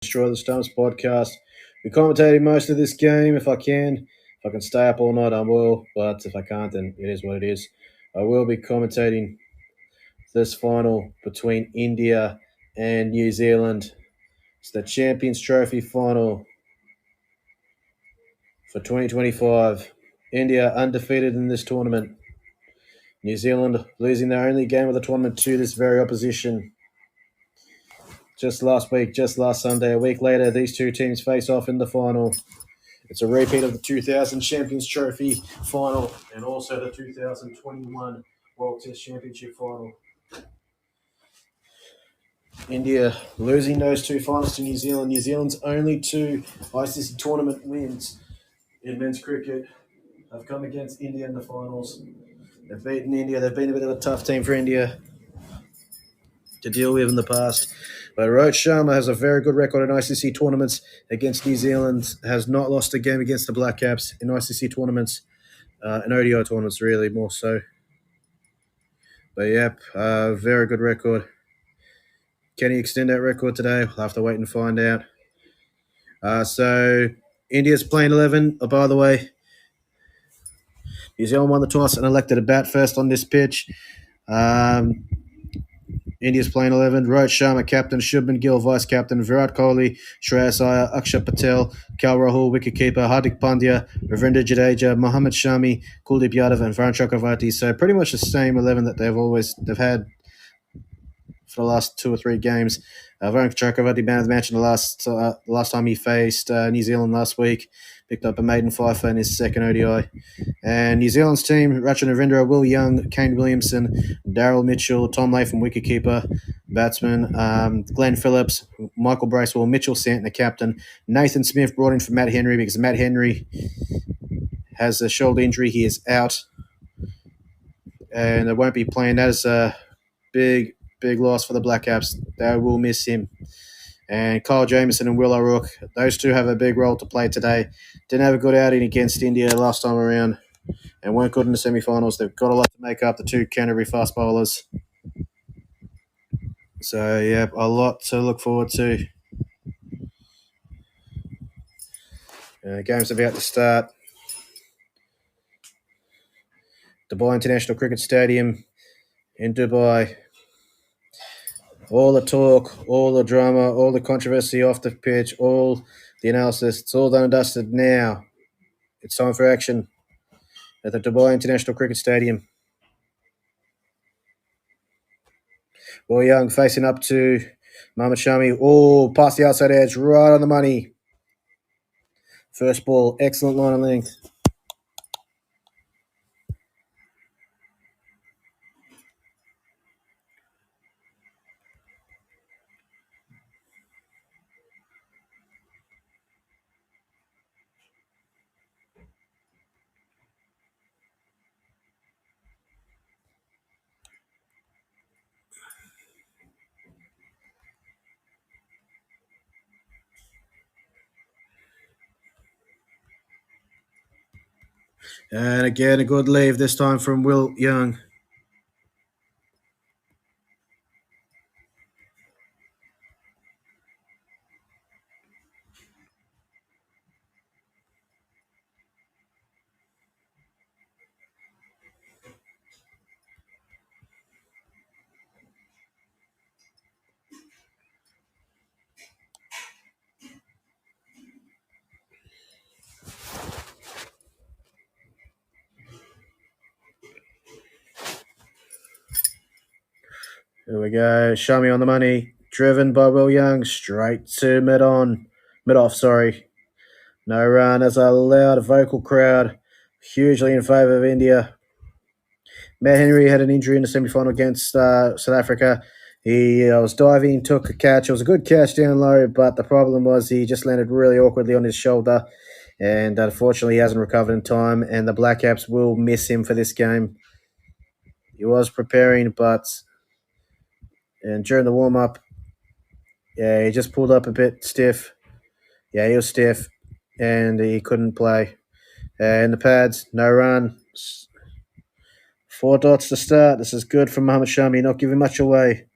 Destroy the Stumps podcast. We're commentating most of this game if I can. If I can stay up all night, I will. But if I can't, then it is what it is. I will be commentating this final between India and New Zealand. It's the Champions Trophy final for 2025. India undefeated in this tournament. New Zealand losing their only game of the tournament to this very opposition. Just last Sunday, a week later, these two teams face off in the final. It's a repeat of the 2000 Champions Trophy final and also the 2021 World Test Championship final. India losing those two finals to New Zealand. New Zealand's only two ICC tournament wins in men's cricket have come against India in the finals. They've beaten India. They've been a bit of a tough team for India to deal with in the past. But Rohit Sharma has a very good record in ICC tournaments against New Zealand, has not lost a game against the Black Caps in ICC tournaments, and ODI tournaments really more so. But yep, very good record. Can he extend that record today? We'll have to wait and find out. So India's playing 11. Oh, by the way, New Zealand won the toss and elected to bat first on this pitch. India's playing 11. Rohit Sharma, captain. Shubman Gill, vice-captain. Virat Kohli, Shreyas Iyer, Akshat Patel, Kel Rahul, wicketkeeper. Hardik Pandya, Ravindra Jadeja, Mohammad Shami, Kuldeep Yadav, and Varun Chakravarti. So pretty much the same 11 that they've had for the last 2 or 3 games. Varun Chakravarti man of the match in the last time he faced New Zealand last week. Picked up a maiden fifer in his second ODI. And New Zealand's team, Rachin Ravindra, Will Young, Kane Williamson, Daryl Mitchell, Tom Latham, wicketkeeper, batsman, Glenn Phillips, Michael Bracewell, Mitchell Santon, the captain. Nathan Smith brought in for Matt Henry because Matt Henry has a shoulder injury. He is out. And they won't be playing. That is a big loss for the Black Caps. They will miss him. And Kyle Jamieson and Will O'Rourke, those two have a big role to play today. Didn't have a good outing against India last time around and weren't good in the semi-finals. They've got a lot to make up, the two Canterbury fast bowlers. So, yeah, a lot to look forward to. Game's about to start. Dubai International Cricket Stadium in Dubai. All the talk, all the drama, all the controversy off the pitch, all the analysis, it's all done and dusted now. It's time for action at the Dubai International Cricket Stadium. Will Young facing up to Mohammad Shami. Oh, past the outside edge, right on the money. First ball, excellent line of length. And again, a good leave this time from Will Young. Here we go. Shami on the money. Driven by Will Young. Straight to mid-off. No run as a loud vocal crowd. Hugely in favour of India. Matt Henry had an injury in the semi-final against South Africa. He was diving, took a catch. It was a good catch down low, but the problem was he just landed really awkwardly on his shoulder. And unfortunately, he hasn't recovered in time. And the Black Caps will miss him for this game. He was preparing, and during the warm-up, he just pulled up a bit stiff. Yeah, he was stiff, and he couldn't play. And the pads, no run. 4 dots to start. This is good from Mohammad Shami, not giving much away.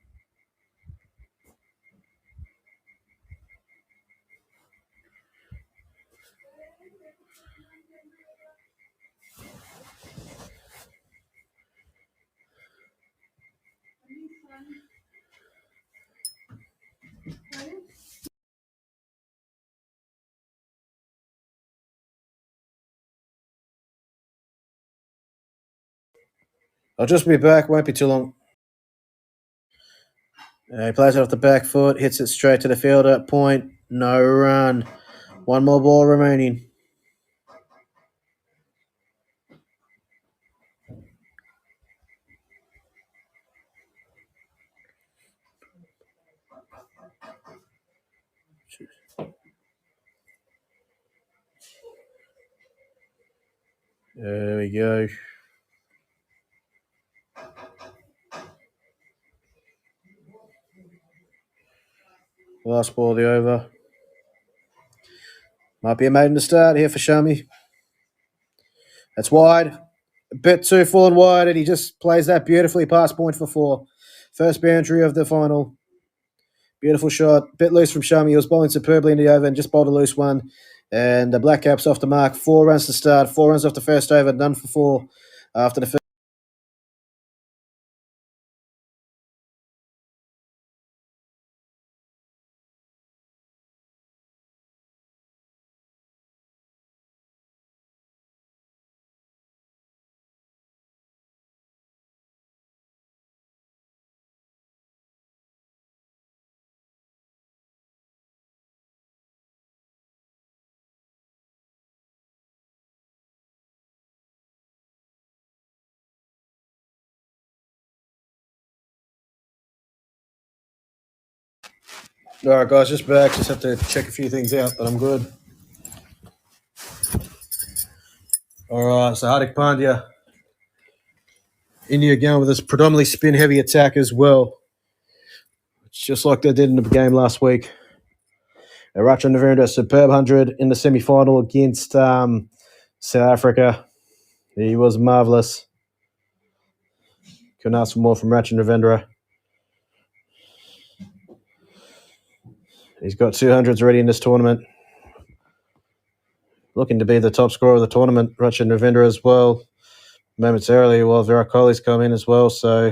I'll just be back. Won't be too long. He plays it off the back foot, hits it straight to the fielder. Point, no run. One more ball remaining. There we go. Last ball of the over. Might be a maiden to start here for Shami. That's wide. A bit too full and wide, and he just plays that beautifully past point for 4. First boundary of the final. Beautiful shot. Bit loose from Shami. He was bowling superbly in the over and just bowled a loose one. And the Black Caps off the mark. 4 runs to start. 4 runs off the first over. None for 4 after the first. All right, guys, just back. Just have to check a few things out, but I'm good. All right, so Hardik Pandya. India going with this predominantly spin-heavy attack as well. It's just like they did in the game last week. Rachan Naverinda, superb 100 in the semi-final against South Africa. He was marvellous. Couldn't ask for more from Rachan Naverinda. He's got 200s already in this tournament. Looking to be the top scorer of the tournament, Rachan Naverinda as well. Momentarily, while Virat Kohli's come in as well. So,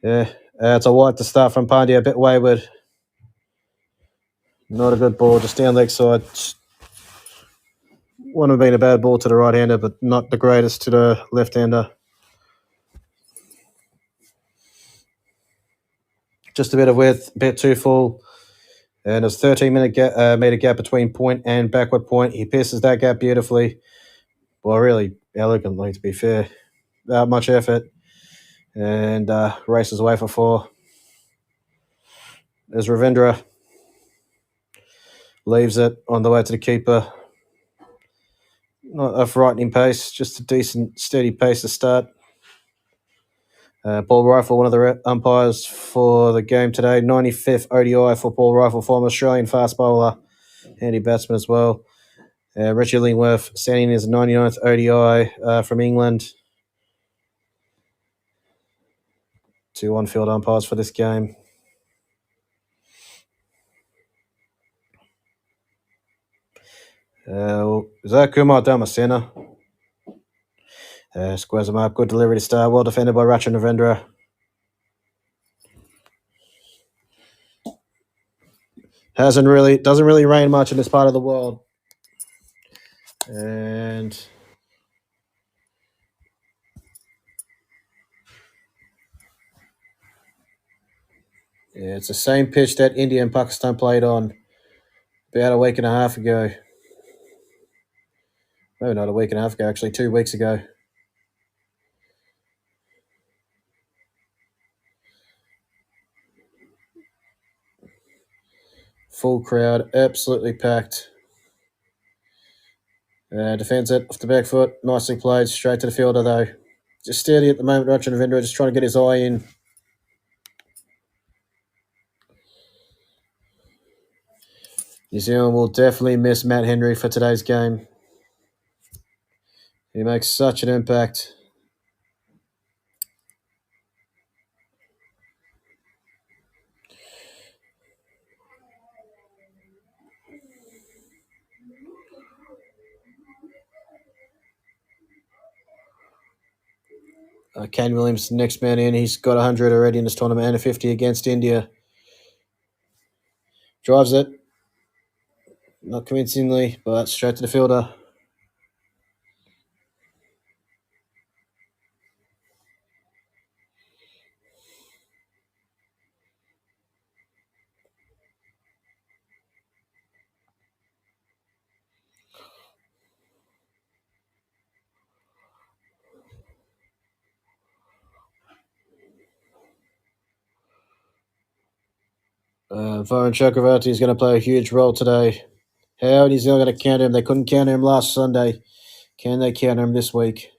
yeah, it's a white to start from Pandya, a bit wayward. Not a good ball, just down leg side. Wouldn't have been a bad ball to the right-hander, but not the greatest to the left-hander. Just a bit of width, a bit too full. And there's 13-meter gap between point and backward point. He pierces that gap beautifully. Well, really elegantly, to be fair. Without much effort. And races away for 4. There's Ravindra. Leaves it on the way to the keeper. Not a frightening pace, just a decent, steady pace to start. Paul Rifle, one of the umpires for the game today. 95th ODI for Paul Rifle, former Australian fast bowler, handy batsman as well. Richard Illingworth standing in his 99th ODI from England. 2 on-field umpires for this game. Zach Kumar Damasena. Squares him up. Good delivery to start. Well defended by Rachan Navendra. Doesn't really rain much in this part of the world. And yeah, it's the same pitch that India and Pakistan played on about a week and a half ago. Maybe not a week and a half ago, actually 2 weeks ago. Full crowd, absolutely packed. Defends it off the back foot. Nicely played, straight to the fielder though. Just steady at the moment, Rachan Navendra just trying to get his eye in. New Zealand will definitely miss Matt Henry for today's game. He makes such an impact. Kane Williams, next man in. He's got 100 already in this tournament and a 50 against India. Drives it. Not convincingly, but straight to the fielder. Varun Chakravarti is going to play a huge role today. How New Zealand going to counter him? They couldn't counter him last Sunday. Can they counter him this week?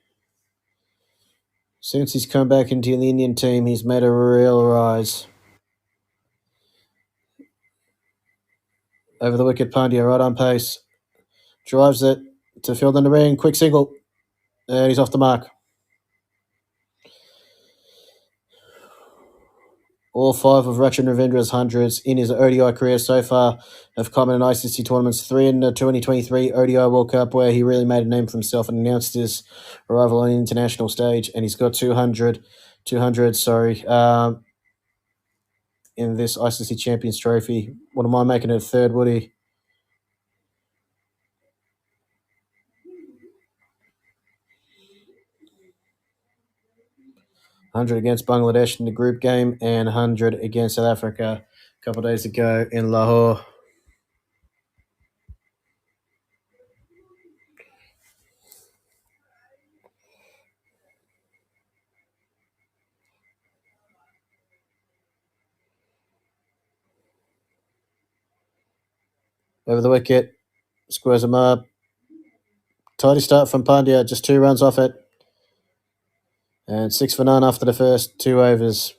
Since he's come back into the Indian team, he's made a real rise. Over the wicket, Pandya, right on pace. Drives it to field in the ring. Quick single. And he's off the mark. All 5 of Rachin Ravindra's hundreds in his ODI career so far have come in ICC tournaments, 3 in the 2023 ODI World Cup, where he really made a name for himself and announced his arrival on the international stage. And he's got 200 in this ICC Champions Trophy. What am I making it a third, Woody? $100 against Bangladesh in the group game and 100 against South Africa a couple of days ago in Lahore. Over the wicket, squares him up. Tidy start from Pandya, just 2 runs off it. And 6 for 9 after the first 2 overs.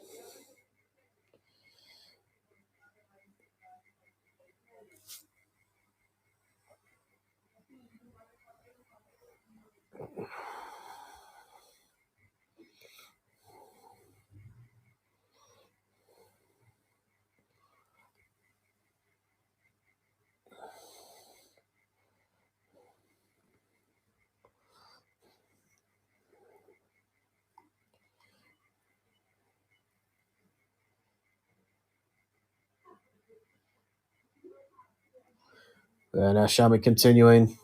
And Shami continuing.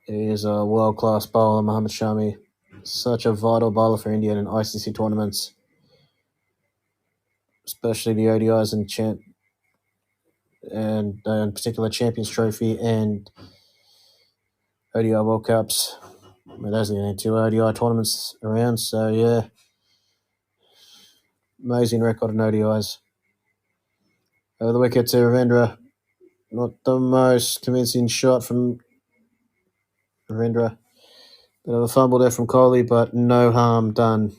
He is a world-class bowler, Mohammad Shami. Such a vital bowler for India in ICC tournaments, especially the ODIs and in particular Champions Trophy and ODI World Cups. I mean, those are the only 2 ODI tournaments around, so yeah. Amazing record in ODIs. Over the wicket to Ravindra. Not the most convincing shot from Ravindra. Bit of a fumble there from Kohli, but no harm done.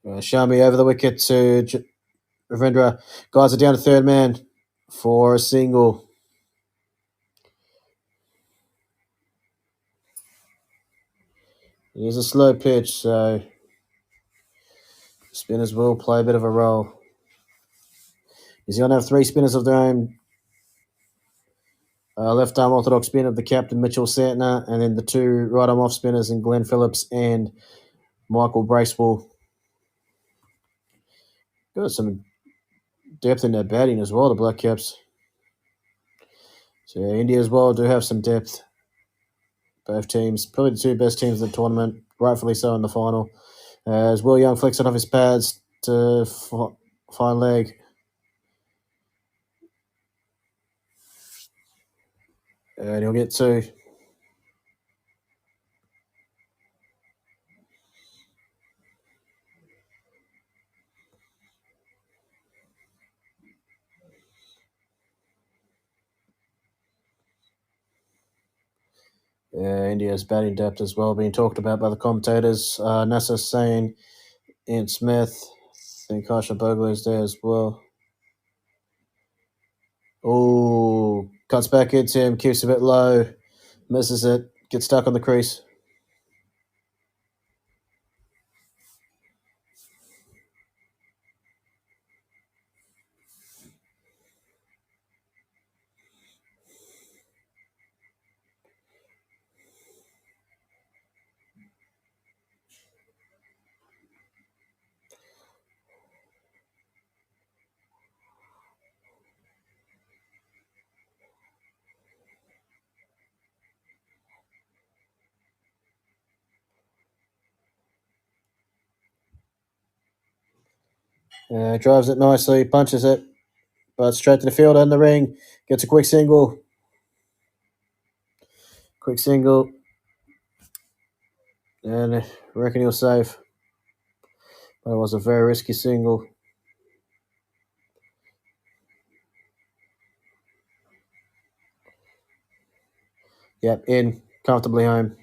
Shami over the wicket to Ravindra. Guys are down to third man for a single. It is a slow pitch, so spinners will play a bit of a role. New Zealand have 3 spinners of their own. Left arm orthodox spin of the captain, Mitchell Santner, and then the 2 right arm off spinners in Glenn Phillips and Michael Bracewell. Got some depth in their batting as well, the Black Caps. So yeah, India as well do have some depth. Both teams, probably the 2 best teams in the tournament, rightfully so in the final. As Will Young flicks it off his pads to fine leg. And he'll get 2. India's batting depth as well being talked about by the commentators. Nasser Sain, Ian Smith, think Kasha Bogler's there as well. Oh, cuts back into him, keeps a bit low, misses it, gets stuck on the crease. Drives it nicely, punches it, but straight to the field in the ring. Gets a quick single. And I reckon he'll save. But it was a very risky single. Yep, in. Comfortably home.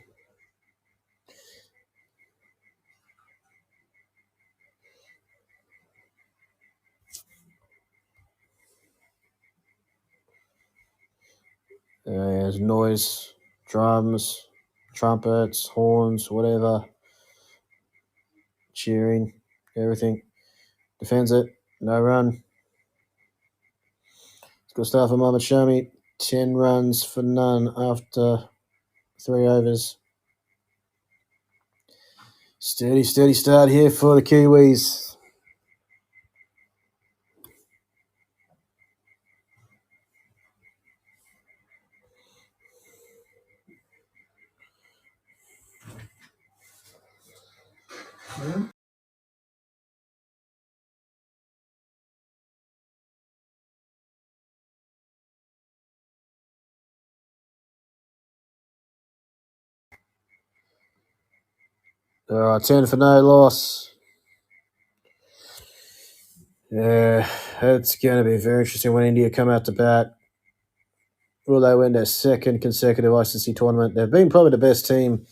There's noise, drums, trumpets, horns, whatever. Cheering, everything. Defends it. No run. It's good start for Mohamed Shami. 10 runs for none after 3 overs. Steady start here for the Kiwis. All right, 10 for no loss. Yeah, it's going to be very interesting when India come out to bat. Will they win their second consecutive ICC tournament? They've been probably the best team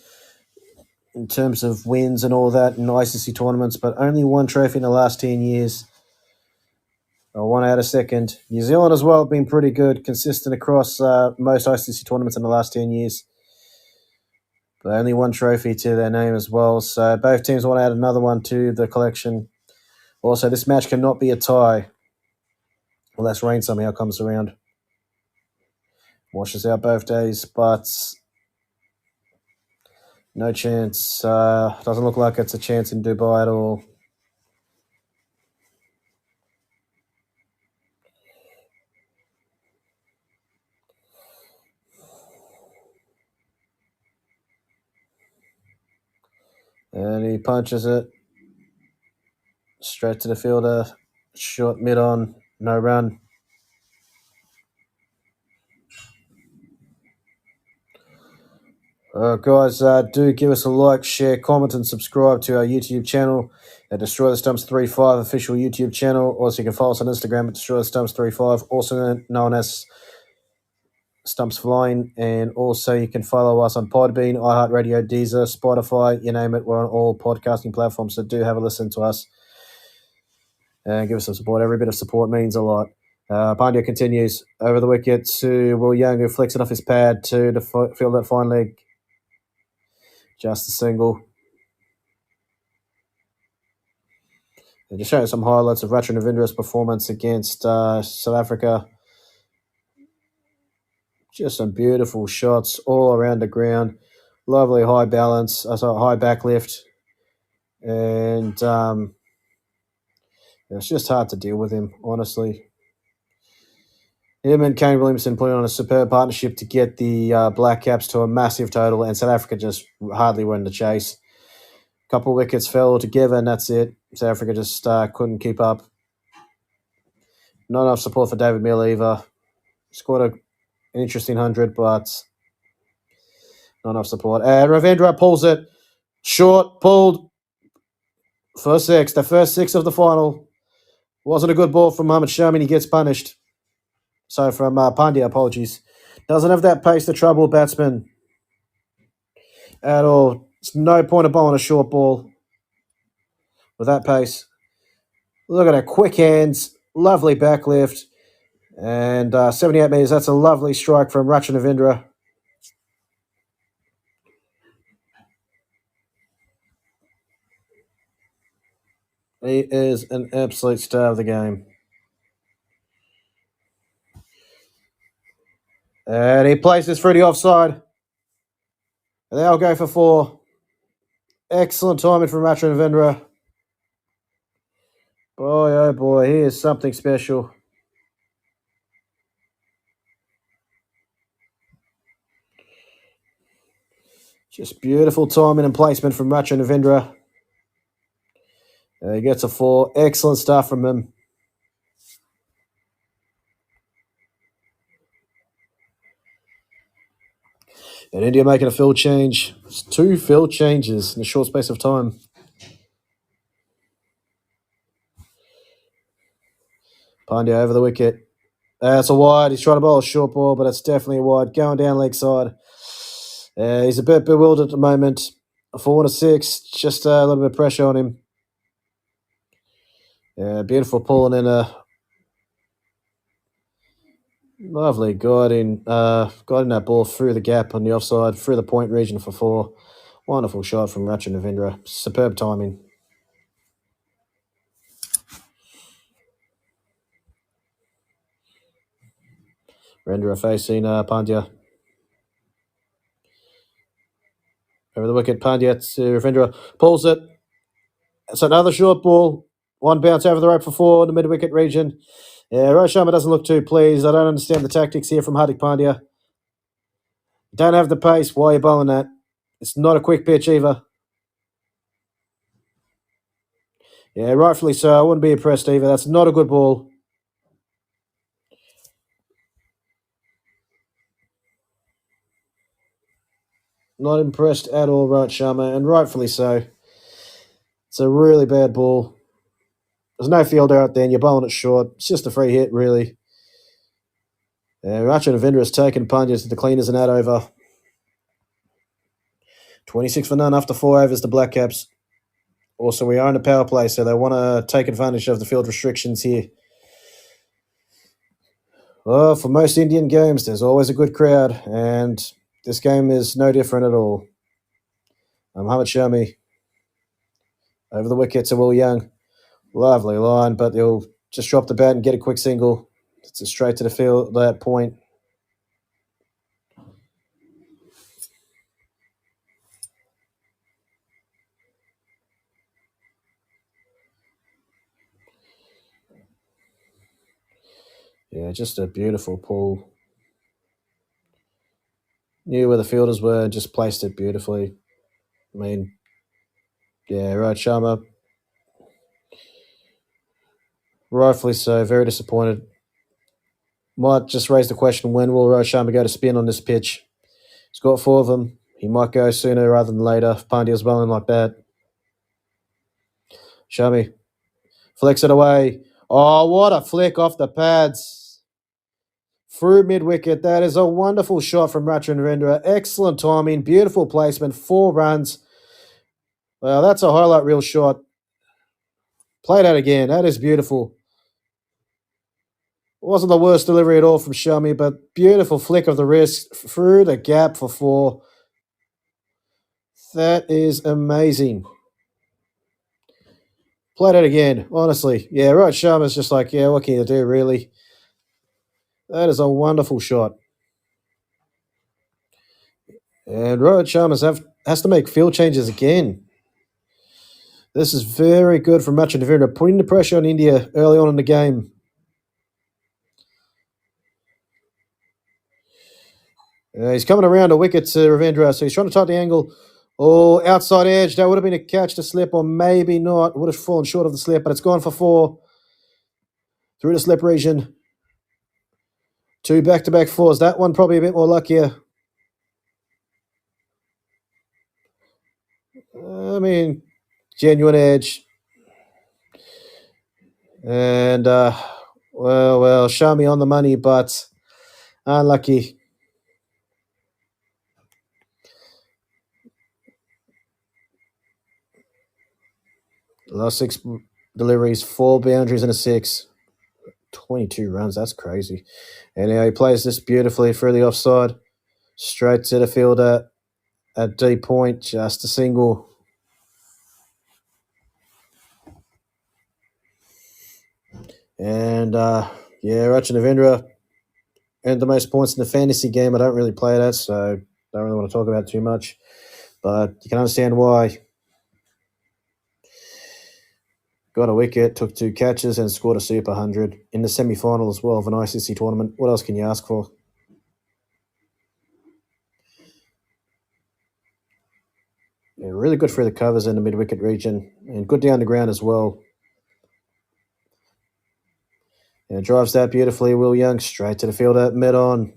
in terms of wins and all that in ICC tournaments, but only one trophy in the last 10 years. One out of second. New Zealand as well have been pretty good, consistent across most ICC tournaments in the last 10 years. But only one trophy to their name as well. So both teams want to add another one to the collection. Also, this match cannot be a tie unless rain somehow comes around. Washes out both days, but no chance. Doesn't look like it's a chance in Dubai at all. And he punches it straight to the fielder. Short mid on, no run. Guys, do give us a like, share, comment, and subscribe to our YouTube channel at Destroy the Stumps 35 official YouTube channel. Also, you can follow us on Instagram at Destroy the Stumps 35, also known as Stumps Flying. And also, you can follow us on Podbean, iHeartRadio, Deezer, Spotify, you name it. We're on all podcasting platforms, so do have a listen to us and give us some support. Every bit of support means a lot. Pandya continues over the wicket to Will Young, who flicks it off his pad to the field that fine leg. Just a single. And just showing some highlights of Rachin Ravindra's performance against South Africa. Just some beautiful shots all around the ground. Lovely high balance, high back lift. And it's just hard to deal with him, honestly. Him and Kane Williamson put on a superb partnership to get the Black Caps to a massive total, and South Africa just hardly were in the chase. A couple wickets fell together, and that's it. South Africa just couldn't keep up. Not enough support for David Miller either. Scored an interesting 100, but not enough support. And Ravindra pulls it. Short, pulled for 6. The first 6 of the final. Wasn't a good ball from Mohamed Shami, and he gets punished. So from Pandya, apologies. Doesn't have that pace to trouble batsman at all. It's no point of bowling a short ball with that pace. Look at her quick hands, lovely backlift, and 78 metres. That's a lovely strike from Ratchanavindra. He is an absolute star of the game. And he places through the offside. And they'll go for 4. Excellent timing from Ratchanavindra. Boy, oh boy, he is something special. Just beautiful timing and placement from Ratchanavindra. He gets a 4. Excellent stuff from him. And India making a field change. It's 2 field changes in a short space of time. Pandya over the wicket. That's a wide. He's trying to bowl a short ball, but it's definitely a wide. Going down leg side. He's a bit bewildered at the moment. A 4 and a 6. Just a little bit of pressure on him. Beautiful pulling in a lovely guiding that ball through the gap on the offside, through the point region for 4. Wonderful shot from Ratchanavindra. Superb timing. Rendra facing Pandya. Over the wicket, Pandya to Ravindra. Pulls it. It's another short ball. 1 bounce over the rope for 4 in the mid-wicket region. Rohit Sharma doesn't look too pleased. I don't understand the tactics here from Hardik Pandya. Don't have the pace. Why are you bowling that? It's not a quick pitch either. Yeah, rightfully so. I wouldn't be impressed either. That's not a good ball. Not impressed at all, Rohit Sharma, and rightfully so. It's a really bad ball. There's no fielder out there, and you're bowling it short. It's just a free hit, really. Ratchanavindra has taken Pandya to the cleaners in that over. 26 for none after 4 overs, the Black Caps. Also, we are in a power play, so they want to take advantage of the field restrictions here. Well, for most Indian games, there's always a good crowd, and this game is no different at all. Mohammad Shami over the wicket to Will Young. Lovely line, but he'll just drop the bat and get a quick single. It's a straight to the field, that point. Yeah, just a beautiful pull. Knew where the fielders were, just placed it beautifully. I mean, yeah, Rohit Sharma, rightfully so, very disappointed. Might just raise the question, when will Rohit Sharma go to spin on this pitch? He's got 4 of them. He might go sooner rather than later if Pandya's bowling like that. Shami flicks it away. Oh, what a flick off the pads. Through mid-wicket. That is a wonderful shot from Ratchanavindra. Excellent timing. Beautiful placement. 4 runs. Well, that's a highlight reel shot. Play that again. That is beautiful. Wasn't the worst delivery at all from Shami, but beautiful flick of the wrist through the gap for 4. That is amazing. Play that again, honestly. Yeah, Rohit Sharma's just like, yeah, what can you do, really? That is a wonderful shot. And Rohit Sharma has to make field changes again. This is very good from Ratchanavindra, putting the pressure on India early on in the game. He's coming around a wicket to Ravindra, so he's trying to tighten the angle. Oh, outside edge. That would have been a catch to slip, or maybe not. Would have fallen short of the slip, but it's gone for 4. Through the slip region. 2 back-to-back 4s. That one probably a bit more luckier. I mean, genuine edge. And, well, Shami on the money, but unlucky. Last 6 deliveries, 4 boundaries and a 6. 22 runs, that's crazy. And now he plays this beautifully through the offside. Straight to the fielder at deep point, just a single. And Rachin Avendra earned the most points in the fantasy game. I don't really play that, so don't really want to talk about it too much. But you can understand why. Got a wicket, took 2 catches, and scored a super 100 in the semi-final as well of an ICC tournament. What else can you ask for? Yeah, really good for the covers in the mid-wicket region, and good down the ground as well. And drives that beautifully. Will Young straight to the fielder, mid-on.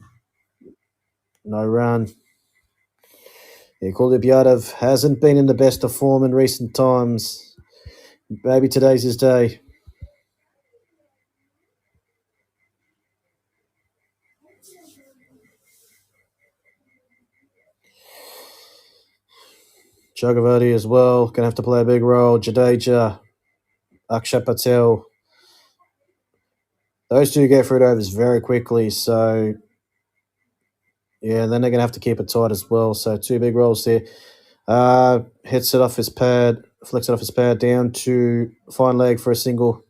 No run. Yeah, Kuldeep Yadav hasn't been in the best of form in recent times. Maybe today's his day. Chakravarti as well, going to have to play a big role. Jadeja, Akshay Patel. Those two get through it overs very quickly, so yeah, then they're going to have to keep it tight as well. So 2 big rolls there. Hits it off his pad, flicks it off his pad down to fine leg for a single.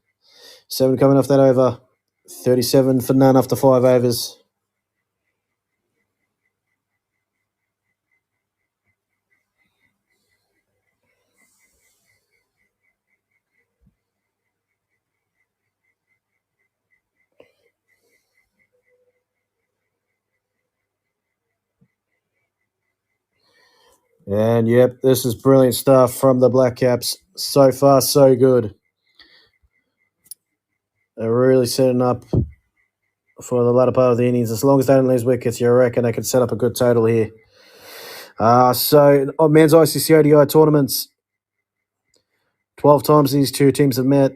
7 coming off that over. 37 for none after 5 overs. And yep, this is brilliant stuff from the Black Caps. So far, so good. They're really setting up for the latter part of the innings. As long as they don't lose wickets, you reckon they could set up a good total here. Men's ICC ODI tournaments, 12 times these two teams have met.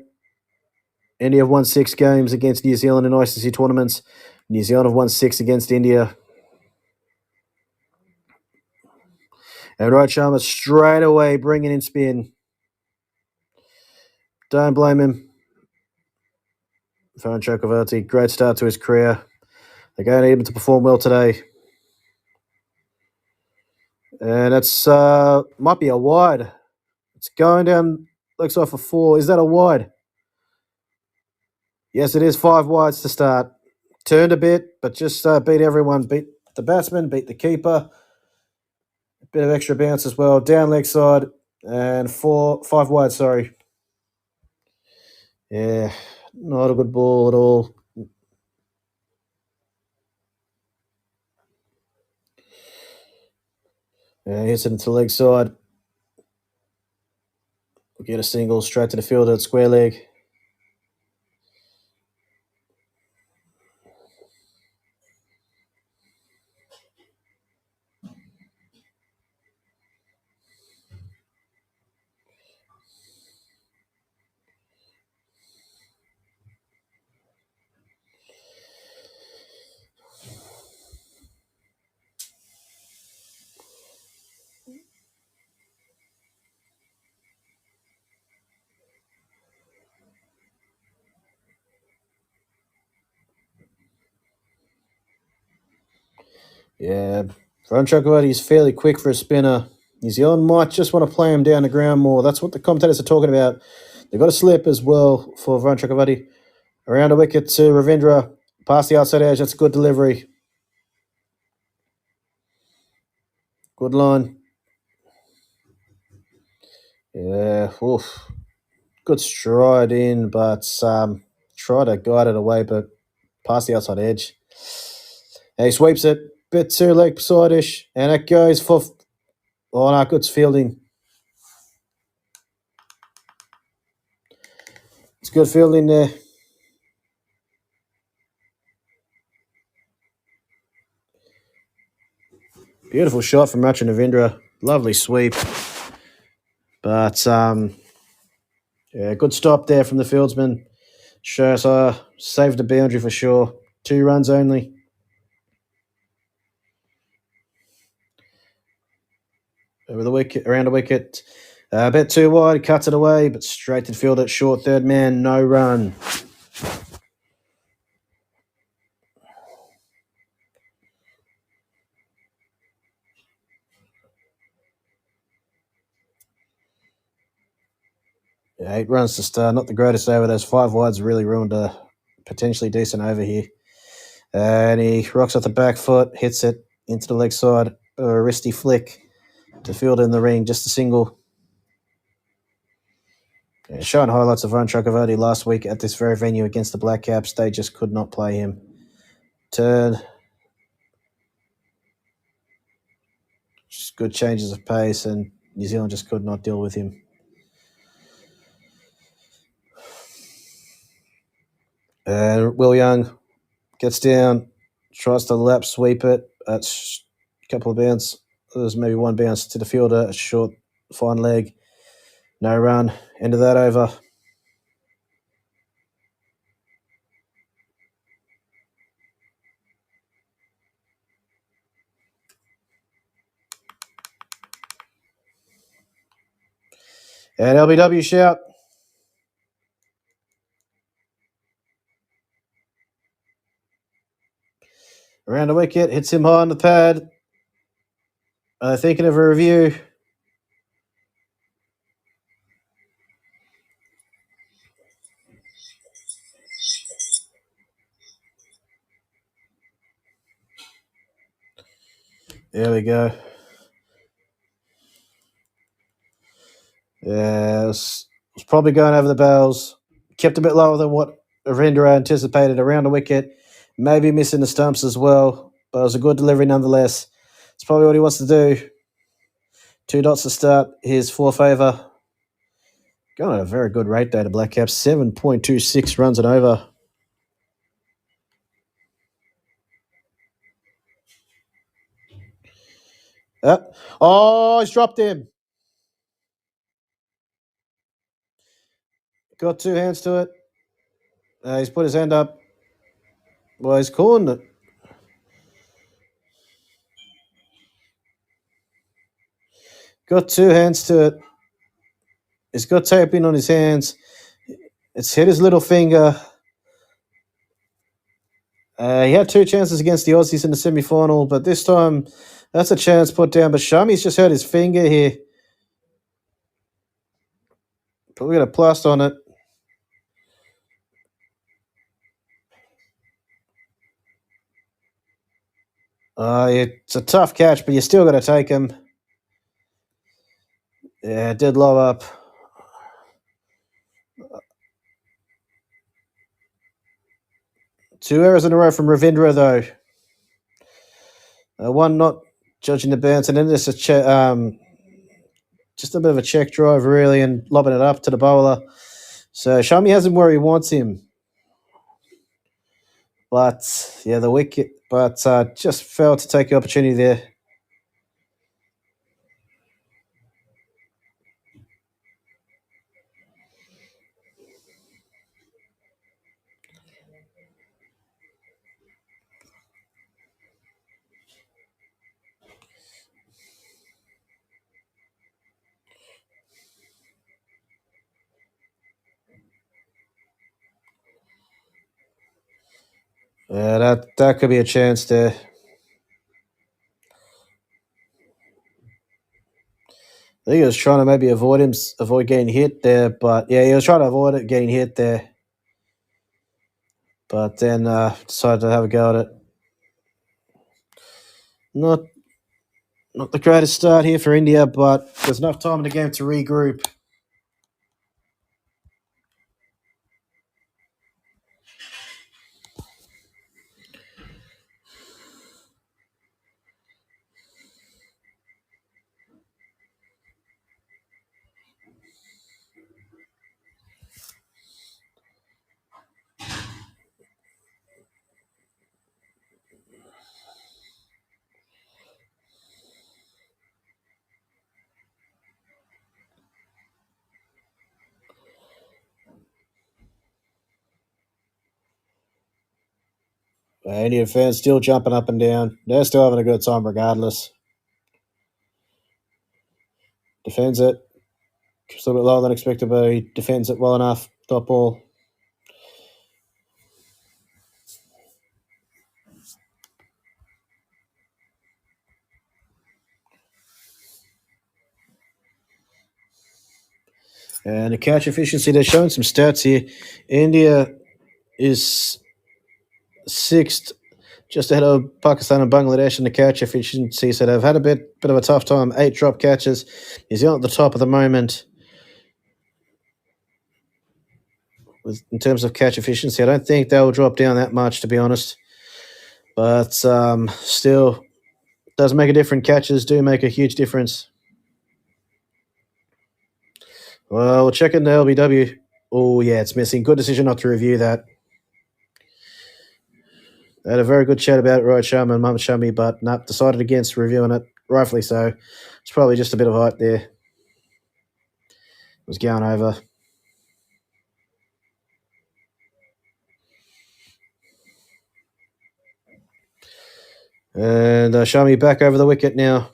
India have won 6 games against New Zealand in ICC tournaments. New Zealand have won 6 against India. And Rohit Sharma straight away bringing in spin. Don't blame him. Varun Chakravarti, great start to his career. They're going to need him to perform well today. And it's might be a wide. It's going down, looks like for 4. Is that a wide? Yes, it is 5 wides to start. Turned a bit, but just beat everyone. Beat the batsman, beat the keeper. A bit of extra bounce as well. Down leg side and 5 wide, sorry. Yeah, not a good ball at all. Hits it into the leg side. We'll get a single straight to the fielder at square leg. Yeah, Varun Chakravarti is fairly quick for a spinner. New Zealand might just want to play him down the ground more. That's what the commentators are talking about. They've got a slip as well for Varun Chakravarti. Around a wicket to Ravindra. Past the outside edge. That's a good delivery. Good line. Yeah, oof. Good stride in, but try to guide it away, but past the outside edge. And he sweeps it. Bit too leg side-ish. And it goes for... Oh, no, good fielding. It's good fielding there. Beautiful shot from Rachin Ravindra. Lovely sweep. But, yeah, good stop there from the fieldsman. Sure, saved the boundary for sure. 2 runs only. Over the wicket, around the wicket. A bit too wide, cuts it away, but straight to field at short third man, no run. Yeah, 8 runs to start, not the greatest over. Those 5 wides really ruined a potentially decent over here. And he rocks off the back foot, hits it into the leg side, a wristy flick to field in the ring, just a single. Yeah, showing highlights of Ron Chakravarti last week at this very venue against the Black Caps. They just could not play him. Turn. Just good changes of pace, and New Zealand just could not deal with him. And Will Young gets down, tries to lap sweep it. That's a couple of bounce. There's maybe one bounce to the fielder, a short, fine leg. No run. End of that over. And LBW shout. Around the wicket, hits him high on the pad. Thinking of a review. There we go. Yeah, it was probably going over the barrels. Kept a bit lower than what Arindra anticipated around the wicket. Maybe missing the stumps as well, but it was a good delivery nonetheless. It's probably what he wants to do. 2 dots to start his 4th over. Going at a very good rate there to Black Caps. 7.26 runs and over. Oh, he's dropped him. Got 2 hands to it. He's put his hand up. Well, he's calling it. Got 2 hands to it. He's got tape in on his hands. It's hit his little finger. He had 2 chances against the Aussies in the semi-final, but this time that's a chance put down. But Shami's just hurt his finger here. Probably got a plaster on it. It's a tough catch, but you still got to take him. Yeah, it did low up. Two errors in a row from Ravindra, though. One not judging the bounce, and then just just a bit of a check drive, really, and lobbing it up to the bowler. So Shami has him where he wants him. But, yeah, the wicket, but just failed to take the opportunity there. Yeah, that could be a chance there. I think he was trying to maybe avoid getting hit there, but yeah, he was trying to avoid it getting hit there. But then decided to have a go at it. Not the greatest start here for India, but there's enough time in the game to regroup. Indian fans still jumping up and down. They're still having a good time regardless. Defends it. Just a little bit lower than expected, but he defends it well enough. Dot ball. And the catch efficiency, they're showing some stats here. India is sixth, just ahead of Pakistan and Bangladesh in the catch efficiency. So they've had a bit of a tough time. 8 drop catches. New Zealand at the top at the moment in terms of catch efficiency. I don't think they'll drop down that much, to be honest. But still, does make a difference. Catches do make a huge difference. Well, we'll check in the LBW. Oh, yeah, it's missing. Good decision not to review that. They had a very good chat about it, Rohit Sharma and Mohammad Shami, but decided against reviewing it, rightfully so. It's probably just a bit of hype there. It was going over. And Shami back over the wicket now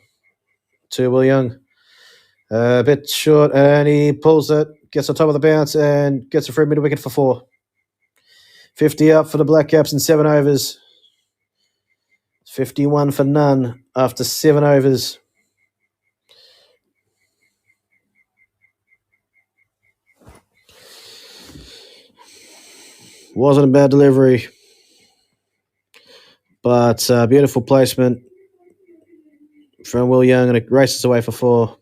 to Will Young. A bit short, and he pulls it, gets on top of the bounce, and gets a free middle wicket for 4. 50 up for the Black Caps in 7 overs. 51 for none after 7 overs. Wasn't a bad delivery, but beautiful placement from Will Young, and it races away for 4.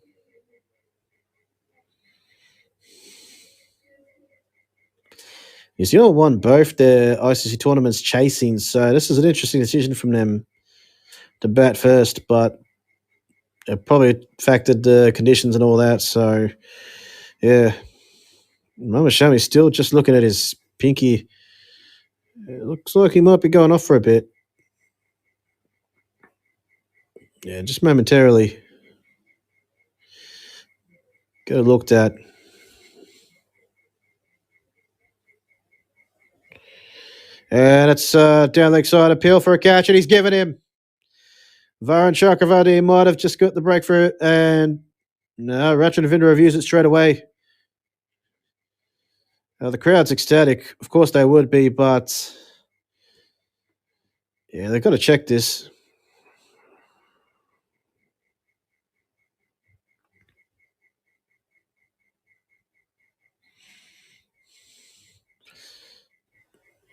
New Zealand won both their ICC tournaments chasing, so this is an interesting decision from them to bat first, but it probably factored the conditions and all that, so yeah. Mohammad Shami's still just looking at his pinky. It looks like he might be going off for a bit. Yeah, just momentarily. Get it looked at. And it's down leg side appeal for a catch, and he's given him. Varun Chakravarti might have just got the breakthrough, and no, Ratchanavindra reviews it straight away. The crowd's ecstatic. Of course they would be, but yeah, they've got to check this.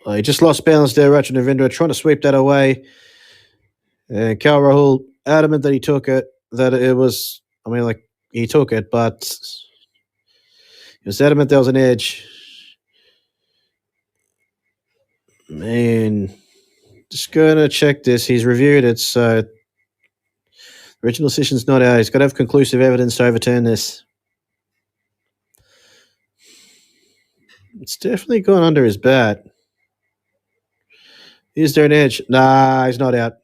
He just lost balance there, Ratchanavindra, trying to sweep that away. And Cal Rahul adamant that he took it, that it was, he took it, but he was adamant there was an edge. Man, just going to check this. He's reviewed it, so original decision's not out. He's got to have conclusive evidence to overturn this. It's definitely gone under his bat. Is there an edge? Nah, he's not out.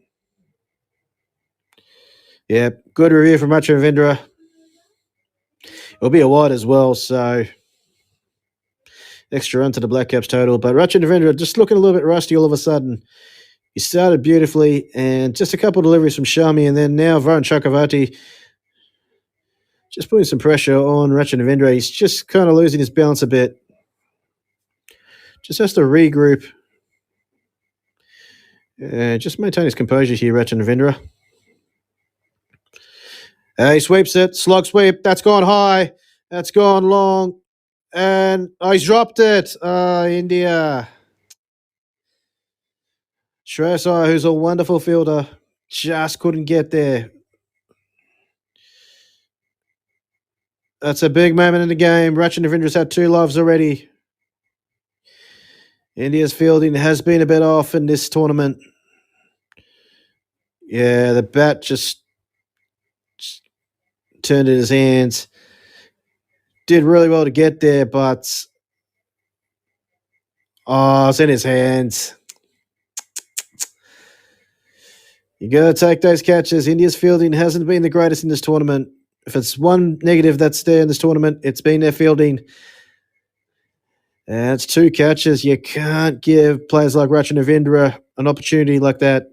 Yeah, good review from Ratchanavindra. It'll be a wide as well, so extra run to the Black Caps total. But Ratchanavindra just looking a little bit rusty all of a sudden. He started beautifully, and just a couple of deliveries from Shami, and then now Varun Chakravarti just putting some pressure on Ratchanavindra. He's just kind of losing his balance a bit. Just has to regroup. Just maintain his composure here, Ratchanavindra. He sweeps it. Slog sweep. That's gone high. That's gone long. And he's dropped it. India. Shreyas Iyer, who's a wonderful fielder, just couldn't get there. That's a big moment in the game. Ratchanavindra's had 2 loves already. India's fielding has been a bit off in this tournament. Yeah, the bat just turned in his hands. Did really well to get there, but it's in his hands. You got to take those catches. India's fielding hasn't been the greatest in this tournament. If it's one negative that's there in this tournament, it's been their fielding. And it's 2 catches. You can't give players like Ratchanavindra an opportunity like that.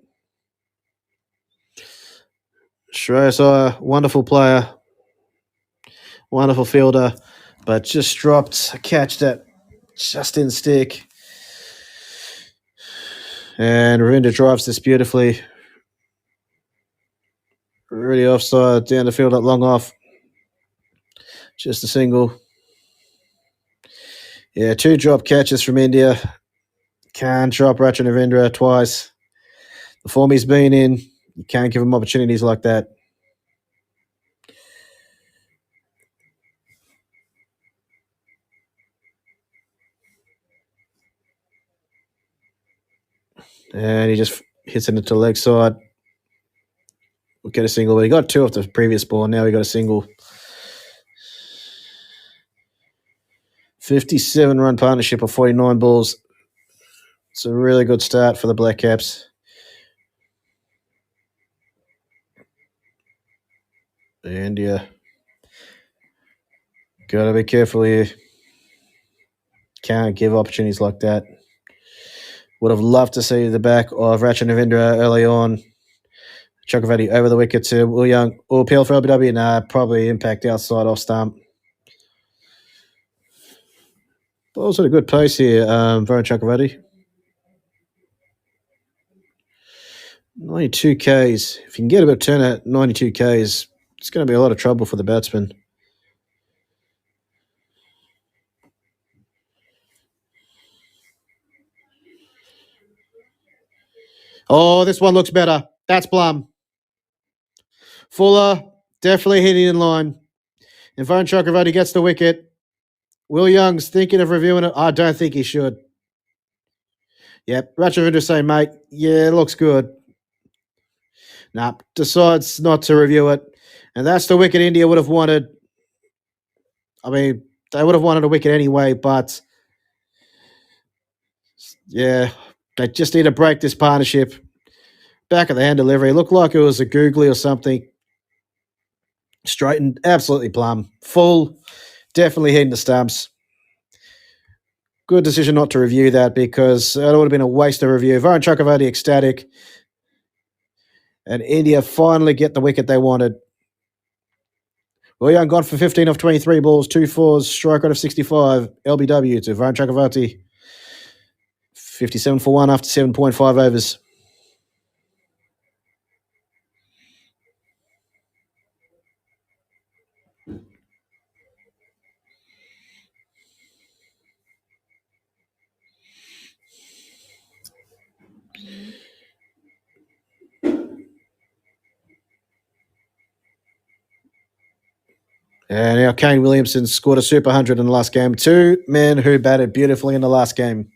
Shreyas Iyer, wonderful player, wonderful fielder. but just dropped a catch that just didn't stick. And Ravinda drives this beautifully. Really offside down the field at long off. Just a single. Yeah, 2 drop catches from India. Can't drop Rachin Ravindra twice. The form he's been in, you can't give him opportunities like that. And he just hits it into the leg side. We'll get a single, but he got 2 off the previous ball. Now he got a single. 57-run partnership of 49 balls. It's a really good start for the Black Caps. And yeah, got to be careful here. Can't give opportunities like that. Would have loved to see the back of Rachin Ravindra early on. Chakravarti over the wicket to Will Young. Or appeal for LBW. Nah, probably impact outside off stump. Ball's at a good pace here, Varun Chakravarti. 92 Ks. If you can get a bit of turn at 92 Ks, it's going to be a lot of trouble for the batsman. Oh, this one looks better. That's Blum. Fuller, definitely hitting in line. And Varun Chakravarti gets the wicket. Will Young's thinking of reviewing it. I don't think he should. Yep, Ratchavindra saying, mate, yeah, it looks good. Nah, decides not to review it. And that's the wicket India would have wanted. I mean, they would have wanted a wicket anyway, but yeah, they just need to break this partnership. Back of the hand delivery. Looked like it was a googly or something. Straightened, absolutely plumb. Full, definitely hitting the stumps. Good decision not to review that because it would have been a waste of review. Varun Chakravarti ecstatic. And India finally get the wicket they wanted. Will Young gone for 15 off 23 balls, 2 fours, strike rate of 65. LBW to Varun Chakravarti. 57 for 1 after 7.5 overs. And now Kane Williamson scored a super 100 in the last game. 2 men who batted beautifully in the last game.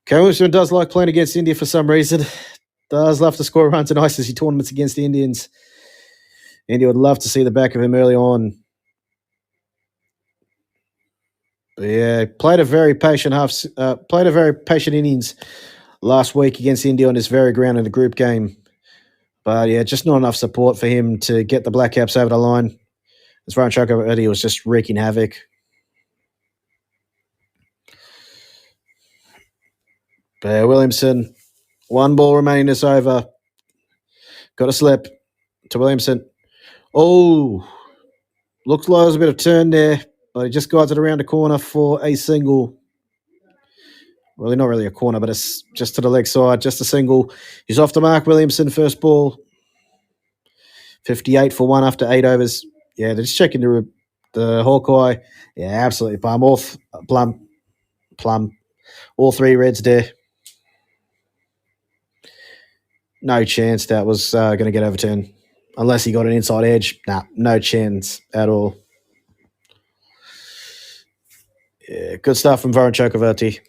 Kane Williamson does like playing against India for some reason. Does love to score runs in ICC tournaments against the Indians. India would love to see the back of him early on. But yeah, played a very patient innings last week against India on this very ground in the group game. But yeah, just not enough support for him to get the Black Caps over the line. As Varun Chakravarti was just wreaking havoc. But Williamson, 1 ball remaining this over. Got a slip to Williamson. Oh, looks like there's a bit of turn there, but he just guides it around the corner for a single. Well, not really a corner, but it's just to the leg side, just a single. He's off the mark, Williamson, first ball. 58 for 1 after 8 overs. Yeah, they're just checking the Hawkeye. Yeah, absolutely plum. Plum. All 3 reds there. No chance that was going to get overturned. Unless he got an inside edge. Nah, no chance at all. Yeah, good stuff from Varun Chakravarti.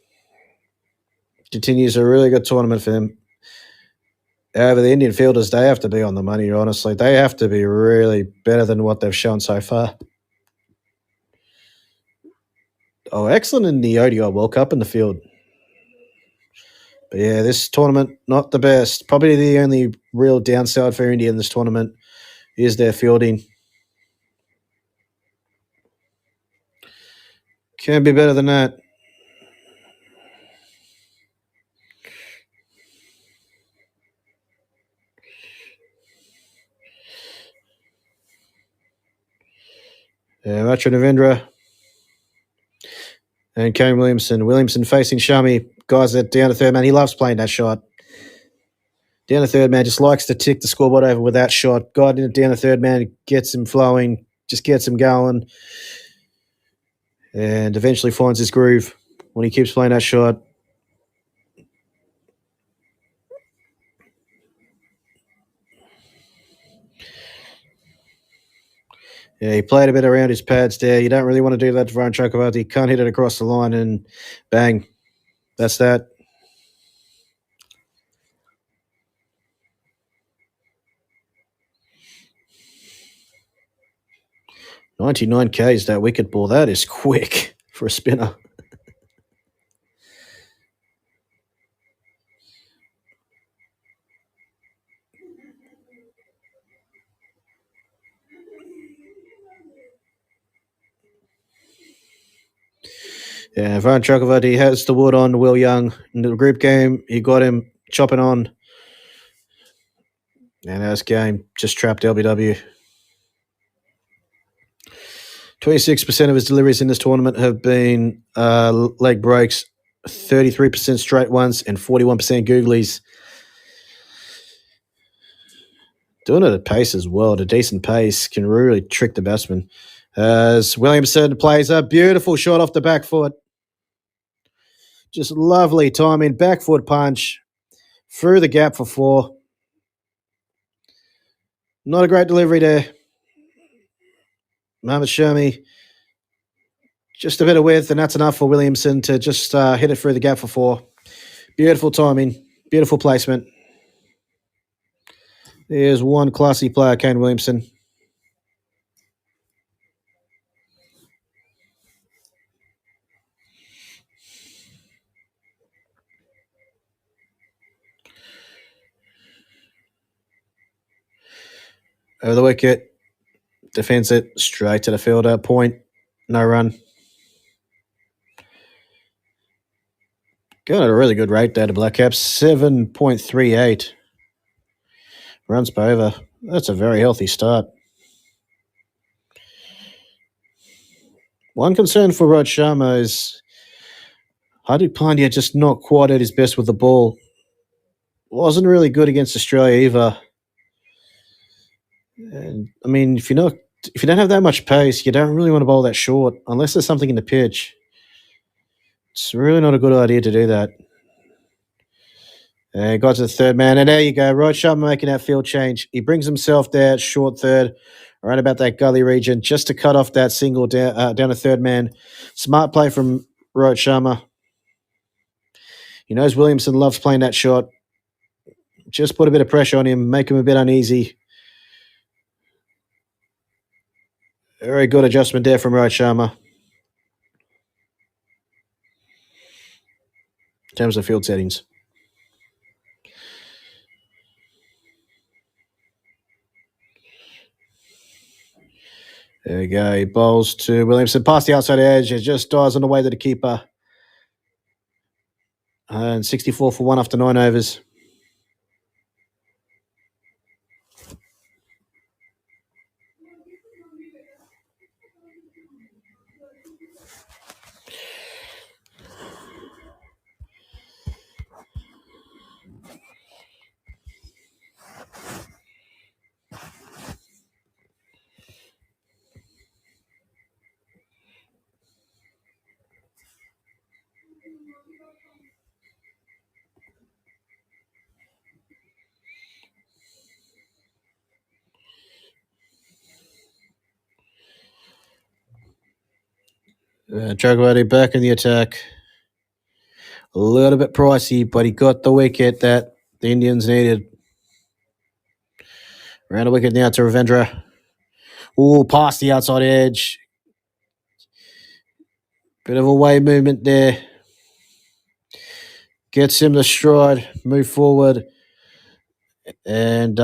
Continues a really good tournament for him. However, the Indian fielders, they have to be on the money, honestly. They have to be really better than what they've shown so far. Oh, excellent in the ODI World Cup in the field. But yeah, this tournament, not the best. Probably the only real downside for India in this tournament is their fielding. Can be better than that. Racha Navindra and Kane Williamson. Williamson facing Shami. Guys that down to third man. He loves playing that shot. Down to third man, just likes to tick the scoreboard over with that shot. Got in down to third man, gets him flowing, just gets him going, and eventually finds his groove when he keeps playing that shot. Yeah, he played a bit around his pads there. You don't really want to do that to Varun Chakravarti. He can't hit it across the line, and bang, that's that. 99 Ks, that wicket ball. That is quick for a spinner. Yeah, Varun Chakravarti has the wood on Will Young. In the group game, he got him chopping on. And this game just trapped LBW. 26% of his deliveries in this tournament have been leg breaks, 33% straight ones, and 41% googlies. Doing it at pace as well, at a decent pace, can really trick the batsman. As Williamson plays a beautiful shot off the back foot. Just lovely timing, back foot punch, through the gap for 4. Not a great delivery there. Mohammad Shami, just a bit of width, and that's enough for Williamson to just hit it through the gap for 4. Beautiful timing, beautiful placement. There's one classy player, Kane Williamson. Over the wicket, defends it straight to the fielder. Point, no run. Going at a really good rate there to Black Caps, 7.38 runs per over. That's a very healthy start. One concern for Raj Sharma is Hardik Pandya just not quite at his best with the ball. Wasn't really good against Australia either. And I mean, if you don't have that much pace, you don't really want to bowl that short unless there's something in the pitch. It's really not a good idea to do that. Got to the third man, and there you go. Raj Sharma making that field change. He brings himself there, short third, around about that gully region, just to cut off that single down to third man. Smart play from Raj Sharma. He knows Williamson loves playing that shot. Just put a bit of pressure on him, make him a bit uneasy. Very good adjustment there from Raj Sharma. In terms of field settings. There we go. He bowls to Williamson past the outside edge. It just dies on the way to the keeper. And 64 for 1 after 9 overs. Chakravarti back in the attack. A little bit pricey, but he got the wicket that the Indians needed. Round a wicket now to Ravindra. Ooh, past the outside edge. Bit of a wave movement there. Gets him the stride, move forward. And,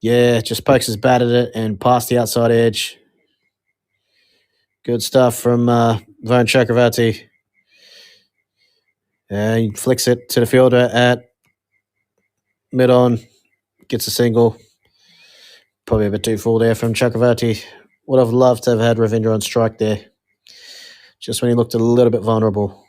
just pokes his bat at it and past the outside edge. Good stuff from Varun Chakravarti. He flicks it to the fielder at mid-on. Gets a single. Probably a bit too full there from Chakravarti. would have loved to have had Ravindra on strike there, just when he looked a little bit vulnerable.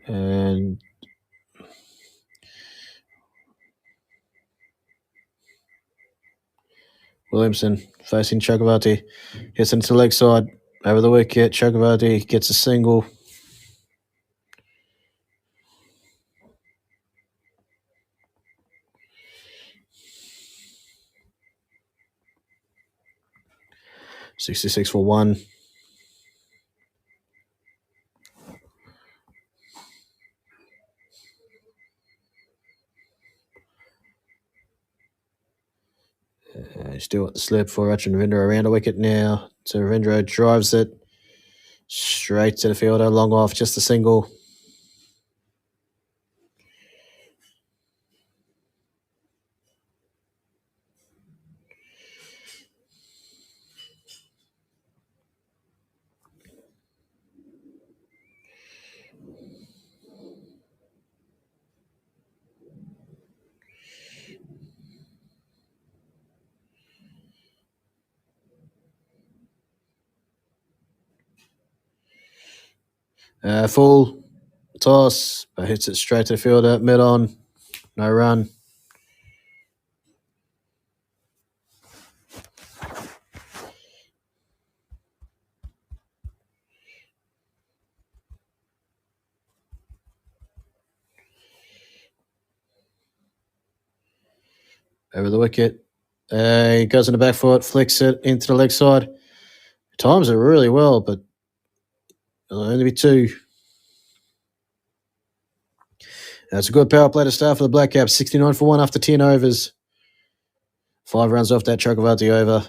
And Williamson facing Chakravarti. Hits into the leg side. Over the wicket. Chakravarti gets a single. .66 for 1. Still at the slip for Rachin Ravindra around a wicket now. So Ravindra drives it straight to the fielder, long off, just a single. Full toss, but hits it straight to the fielder, mid on, no run. Over the wicket. He goes on the back foot, flicks it into the leg side. Times it really well, but it'll only be 2. That's a good power play to start for the Black Caps. 69 for 1 after 10 overs. 5 runs off that Chakravarti over.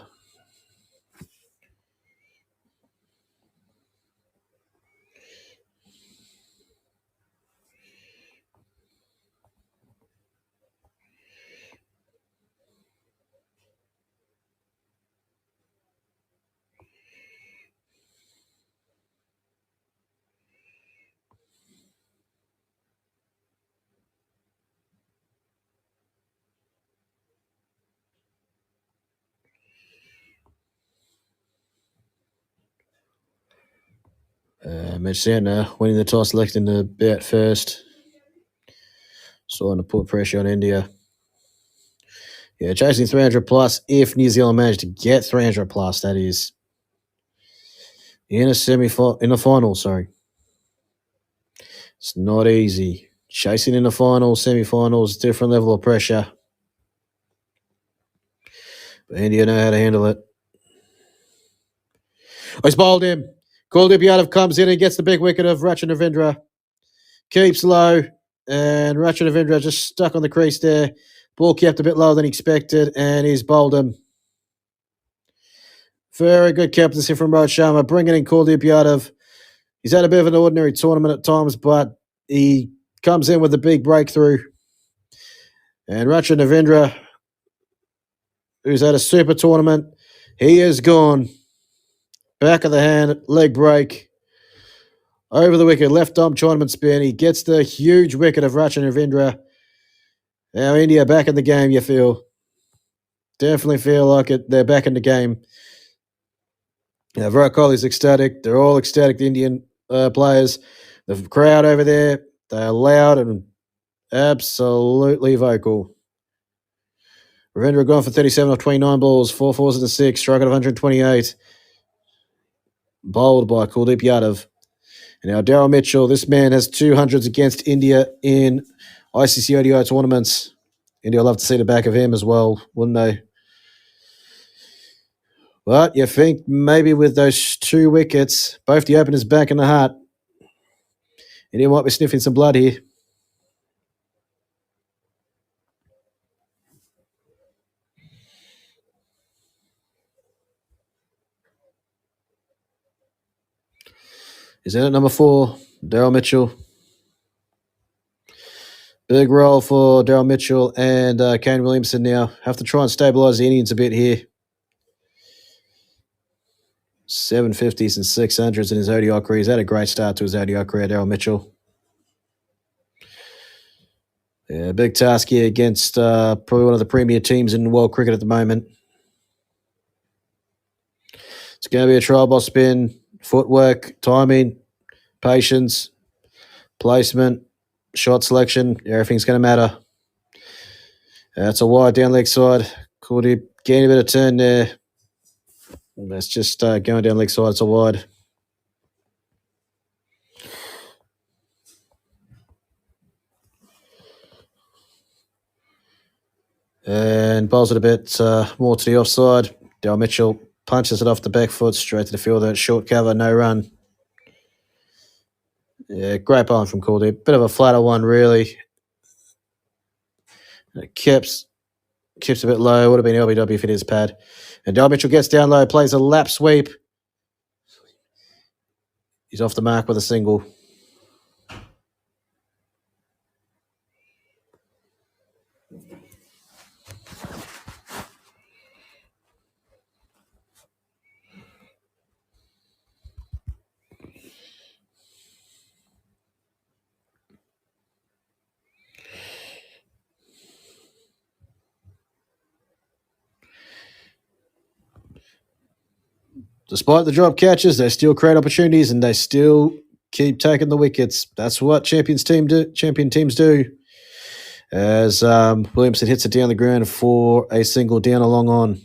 Mitch Santner winning the toss, selecting the bat first. Starting to put pressure on India. Yeah, chasing 300 plus if New Zealand managed to get 300 plus, that is. In the final, sorry. It's not easy. Chasing in the final, semi-finals, different level of pressure. But India know how to handle it. Oh, he's bowled him. Kuldeep Yadav comes in and gets the big wicket of Rachin Ravindra. Keeps low, and Rachin Ravindra just stuck on the crease there. Ball kept a bit lower than expected, and he's bowled him. Very good captaincy from Rohit Sharma, bringing in Kuldeep Yadav. He's had a bit of an ordinary tournament at times, but he comes in with a big breakthrough. And Rachin Ravindra, who's had a super tournament, he is gone. Back of the hand, leg break. Over the wicket, left arm Chinaman spin. He gets the huge wicket of Rachin Ravindra. Now India back in the game, you feel. Definitely feel like it. They're back in the game. Now, Virat Kohli's ecstatic. They're all ecstatic, the Indian players. The crowd over there, they're loud and absolutely vocal. Ravindra gone for 37 off 29 balls, 4 fours and a 6, strike at 128. Bowled by Kuldeep Yadav. And now Daryl Mitchell, this man has 200s against India in ICC ODI tournaments. India will love to see the back of him as well, wouldn't they? But you think maybe with those 2 wickets, both the openers back in the heart, India might be sniffing some blood here. Is in at number 4, Daryl Mitchell. Big role for Daryl Mitchell and Kane Williamson now. Have to try and stabilise the Indians a bit here. 750s and 600s in his ODI career. He's had a great start to his ODI career, Daryl Mitchell. Yeah, big task here against probably one of the premier teams in world cricket at the moment. It's going to be a trial ball spin, footwork, timing, patience, placement, shot selection. Everything's going to matter. That's a wide down leg side. Could he gain a bit of turn there? That's just going down leg side. It's a wide. And bowls it a bit more to the offside. Dale Mitchell punches it off the back foot straight to the fielder. Short cover, no run. Yeah, great bowling from Kuldeep. Bit of a flatter one, really. Kips a bit low. Would have been LBW if it is pad. And Dale Mitchell gets down low, plays a lap sweep. He's off the mark with a single. Despite the drop catches, they still create opportunities and they still keep taking the wickets. That's what champion teams do. As Williamson hits it down the ground for a single down a long on.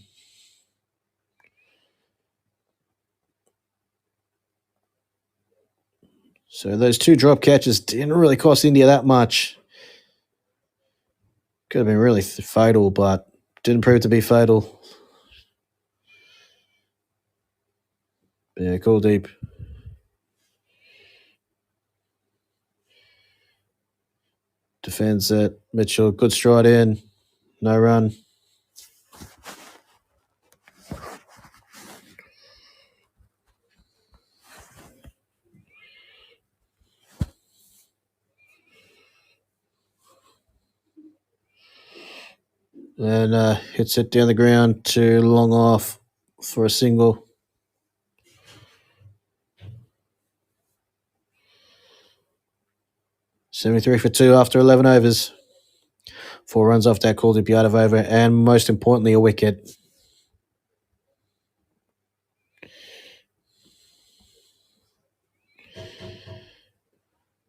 So those two drop catches didn't really cost India that much. Could have been really fatal, but didn't prove to be fatal. Yeah, Kuldeep. Defends it. Mitchell, good stride in. No run. And hits it down the ground to long off for a single. $73 for 2 after 11 overs. 4 runs off that Kuldeep out of over, and most importantly, a wicket.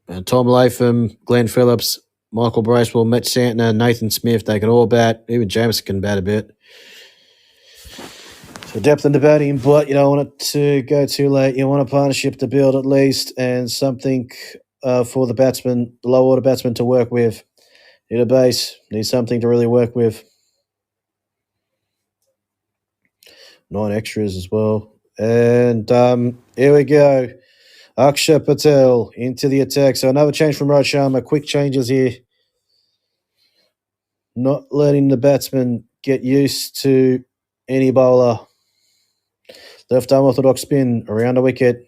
And Tom Latham, Glenn Phillips, Michael Bracewell, Mitch Santner, Nathan Smith, they can all bat. Even Jameson can bat a bit. So depth in the batting, but you don't want it to go too late. You want a partnership to build at least, and something for the batsman, the low order batsman, to work with. Need a base, need something to really work with. 9 extras as well. And here we go. Akshay Patel into the attack. So another change from Rohit Sharma. Quick changes here. Not letting the batsman get used to any bowler. Left arm orthodox spin around the wicket.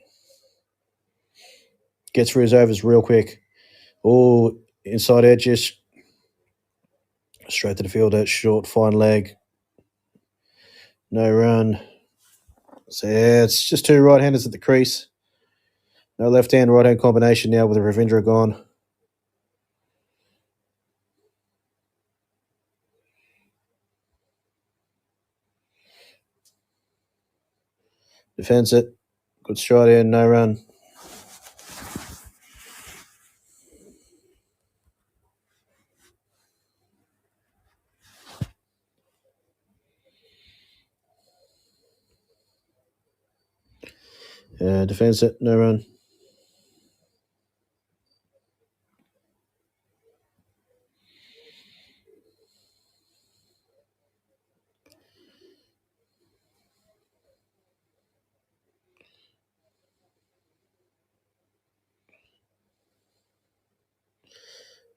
Gets through his overs real quick. Oh, inside edges. Straight to the fielder. Short, fine leg. No run. So yeah, it's just 2 right-handers at the crease. No left-hand, right-hand combination now with Ravindra gone. Defends it. Good stride in, no run. Defends it, no run.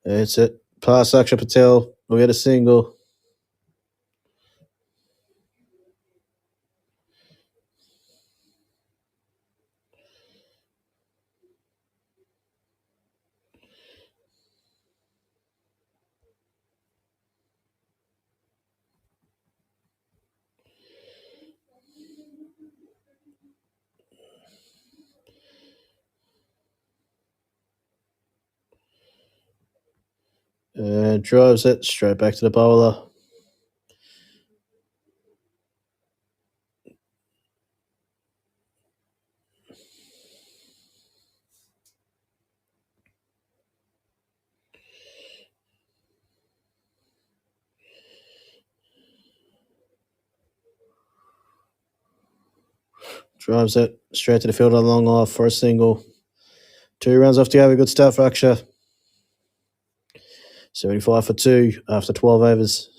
That's it. Pass Akshay Patel. We get a single. And drives it straight back to the bowler. Drives it straight to the field on a long off for a single. 2 runs off the over. Good start for Aksha. 75 for 2 after 12 overs.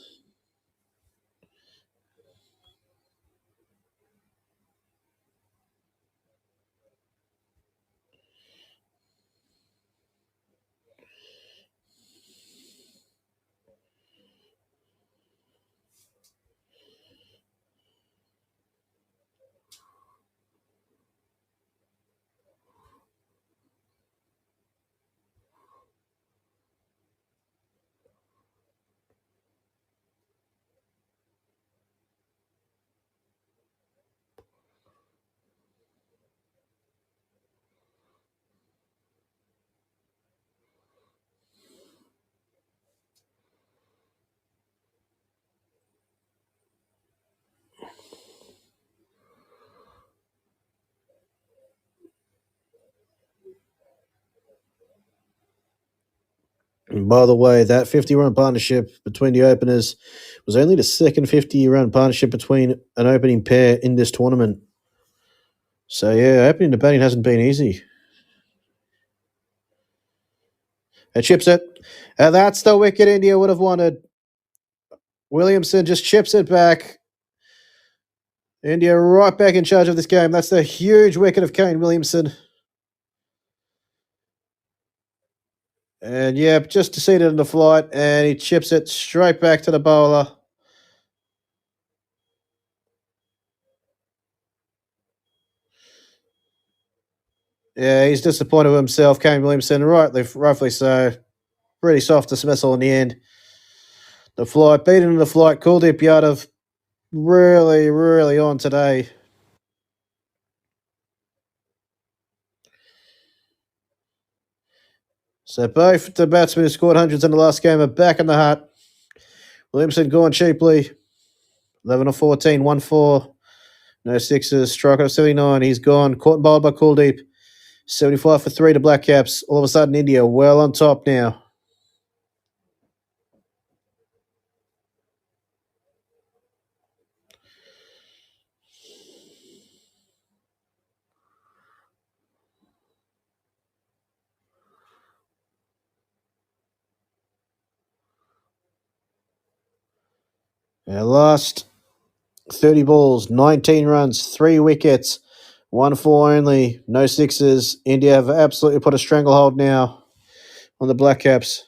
And by the way, that 50-run partnership between the openers was only the second 50-run partnership between an opening pair in this tournament. So, yeah, opening the batting hasn't been easy. It chips it. And that's the wicket India would have wanted. Williamson just chips it back. India right back in charge of this game. That's the huge wicket of Kane Williamson. And, yeah, just to see it in the flight. And he chips it straight back to the bowler. Yeah, he's disappointed with himself, Kane Williamson. Rightfully so. Pretty soft dismissal in the end. The flight, beaten in the flight. Kuldeep Yadav really, really on today. So both the batsmen who scored hundreds in the last game are back in the hut. Williamson gone cheaply. 11 or 14, 1-4. No sixes. Strike of 79. He's gone. Caught and bowled by Kuldeep. 75 for 3 to Black Caps. All of a sudden, India well on top now. Last 30 balls, 19 runs, 3 wickets, 1-4 only, no sixes. India have absolutely put a stranglehold now on the Black Caps.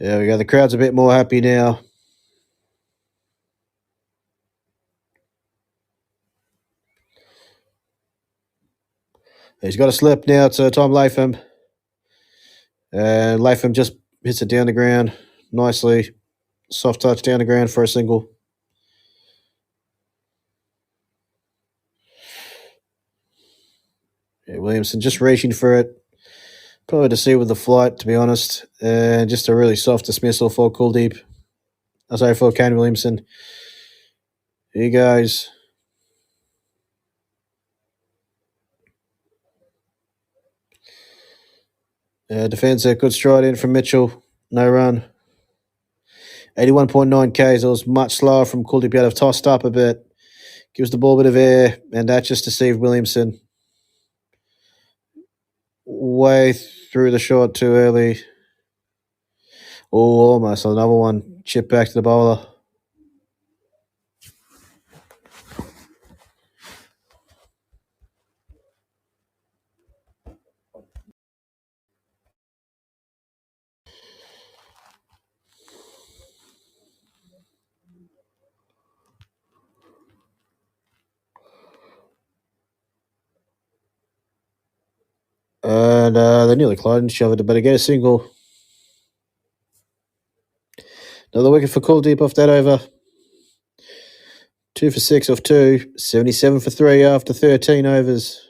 There we go. The crowd's a bit more happy now. He's got a slip now to Tom Latham. And Latham just hits it down the ground nicely. Soft touch down the ground for a single. Yeah, Williamson just reaching for it. Probably to see with the flight, to be honest. And just a really soft dismissal for Kuldeep. For Kane Williamson. Here he goes. Defence a good stride in from Mitchell. No run. 81.9 Ks. It was much slower from Kuldeep Yadav. Tossed up a bit. Gives the ball a bit of air. And that just deceived Williamson. Way through the short too early. Oh, almost. Another one. Chip back to the bowler. And they nearly collided, shoved it, but I get a single. Another wicket for Kuldeep off that over. 2 for 6 off 2. 77 for 3 after 13 overs.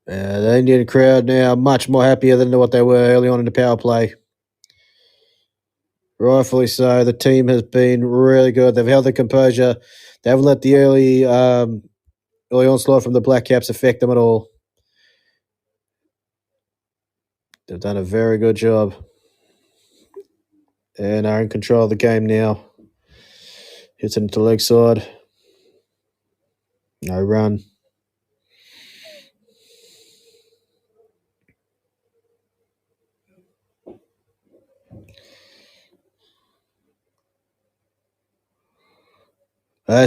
The Indian crowd now much more happier than what they were early on in the power play. Rightfully so. The team has been really good. They've held their composure. They haven't let the early onslaught from the Black Caps affect them at all. They've done a very good job and are in control of the game now. Hits it into the leg side. No run.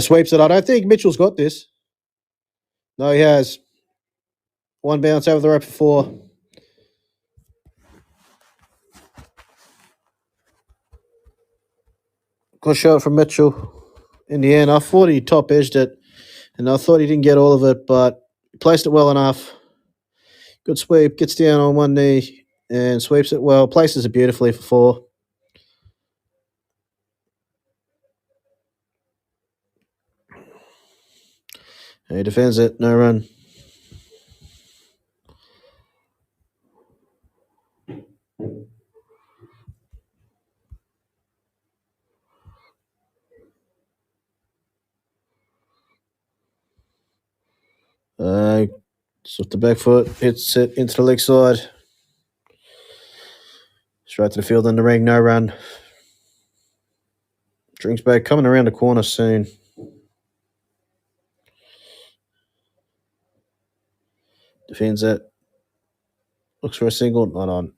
Sweeps it. I don't think Mitchell's got this. No, he has. One bounce over the rope for 4. Good shot from Mitchell. In the end, I thought he top edged it, and I thought he didn't get all of it, but he placed it well enough. Good sweep. Gets down on one knee and sweeps it well. Places it beautifully for 4. And he defends it. No run. It's off the back foot, hits it into the leg side. Straight to the field in the ring, no run. Drinks back, coming around the corner soon. Defends it. Looks for a single, not on.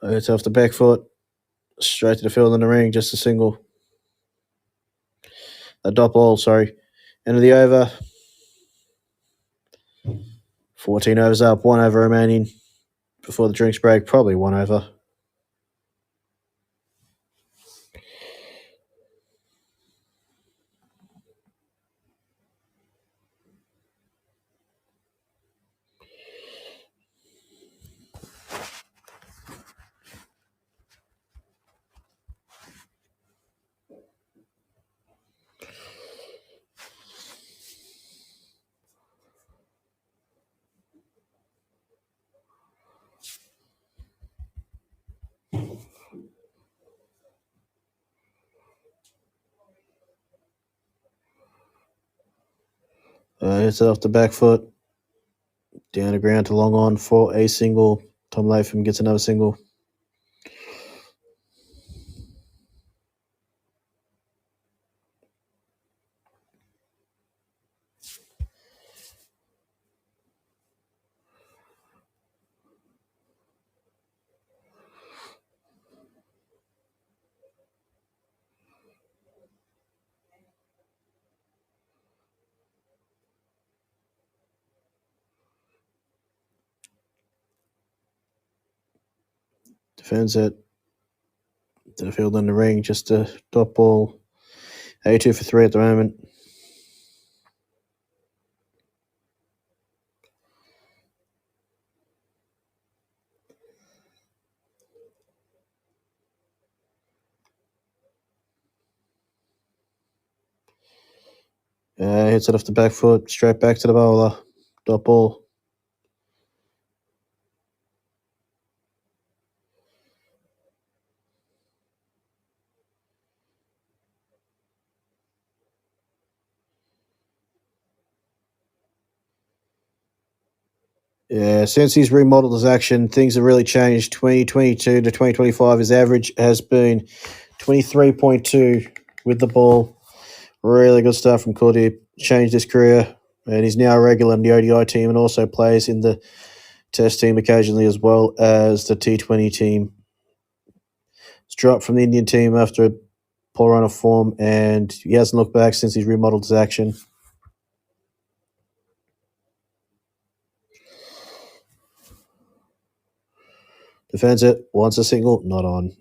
It's off the back foot. Straight to the field in the ring, just a single. A dot ball, sorry. End of the over. 14 overs up, 1 over remaining before the drinks break. Probably 1 over. Hits it off the back foot. Down the ground to long on for a single. Tom Latham gets another single. Defends it to the field in the ring, just a dot ball. 82 for 3 at the moment. Hits it off the back foot, straight back to the bowler. Dot ball. Yeah, since he's remodeled his action, things have really changed. 2022 to 2025, his average has been 23.2 with the ball. Really good stuff from Kuldeep. Changed his career, and he's now a regular in the ODI team and also plays in the Test team occasionally as well as the T20 team. He's dropped from the Indian team after a poor run of form, and he hasn't looked back since he's remodeled his action. Defends it, wants a single, not on.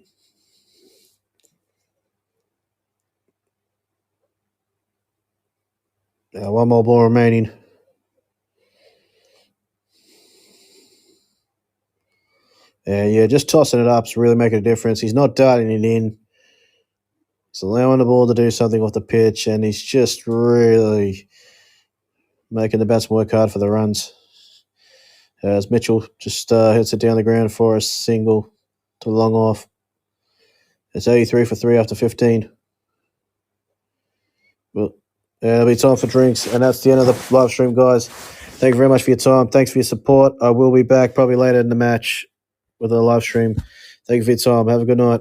Now, one more ball remaining. And yeah, just tossing it up is really making a difference. He's not darting it in. He's allowing the ball to do something off the pitch, and he's just really making the batsman work hard for the runs. As Mitchell just hits it down the ground for a single to long off. It's 83 for 3 after 15. Well, it'll be time for drinks, and that's the end of the live stream, guys. Thank you very much for your time. Thanks for your support. I will be back probably later in the match with a live stream. Thank you for your time. Have a good night.